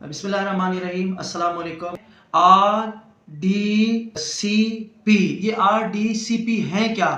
بسم اللہ الرحمن الرحیم، السلام علیکم۔ RDCP، یہ RDCP ہیں کیا؟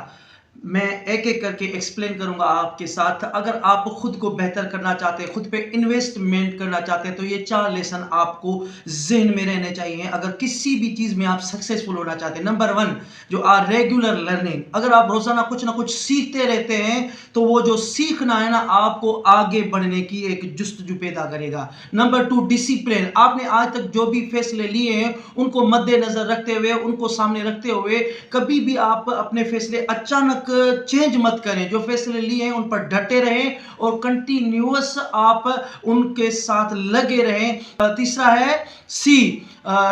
میں ایک ایک کر کے ایکسپلین کروں گا آپ کے ساتھ۔ اگر آپ خود کو بہتر کرنا چاہتے ہیں، خود پہ انویسٹمنٹ کرنا چاہتے ہیں، تو یہ 4 لیسن آپ کو ذہن میں رہنے چاہیے اگر کسی بھی چیز میں آپ سکسیسفل ہونا چاہتے ہیں۔ نمبر 1 جو ریگولر لرننگ، اگر آپ روزانہ کچھ نہ کچھ سیکھتے رہتے ہیں تو وہ جو سیکھنا ہے نا آپ کو آگے بڑھنے کی ایک جستجو پیدا کرے گا۔ نمبر 2 ڈسپلن، آپ نے آج تک جو بھی فیصلے لیے ہیں ان کو مد نظر رکھتے ہوئے، ان کو سامنے رکھتے ہوئے کبھی بھی آپ اپنے فیصلے اچانک چینج مت کریں۔ جو فیصلے لیے ہیں ان پر ڈٹے رہیں اور کنٹینیوس آپ ان کے ساتھ لگے رہیں۔ تیسرا ہے سی،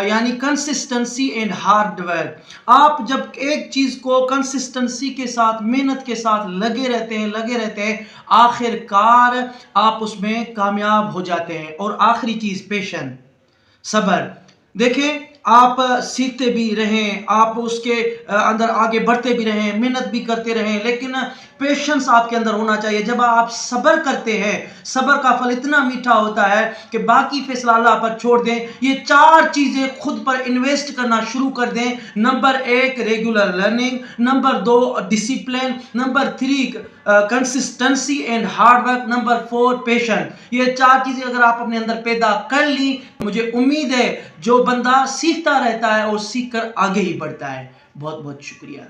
یعنی کنسسٹنسی اینڈ ہارڈ ورک۔ آپ جب ایک چیز کو کنسسٹنسی کے ساتھ، محنت کے ساتھ لگے رہتے ہیں آخر کار آپ اس میں کامیاب ہو جاتے ہیں۔ اور آخری چیز پیشن، صبر۔ دیکھیں آپ سیکھتے بھی رہیں، آپ اس کے اندر آگے بڑھتے بھی رہیں، محنت بھی کرتے رہیں، لیکن پیشنس آپ کے اندر ہونا چاہیے۔ جب آپ صبر کرتے ہیں، صبر کا پھل اتنا میٹھا ہوتا ہے کہ باقی فیصلہ اللہ پر چھوڑ دیں۔ یہ 4 چیزیں خود پر انویسٹ کرنا شروع کر دیں۔ Number 1 regular learning, number 2 discipline, number 3 consistency and hard work, number 4 پیشن۔ یہ 4 چیزیں اگر آپ اپنے اندر پیدا کر لی، مجھے امید ہے جو بندہ سیکھتا رہتا ہے اور سیکھ کر آگے ہی بڑھتا ہے۔ بہت بہت شکریہ۔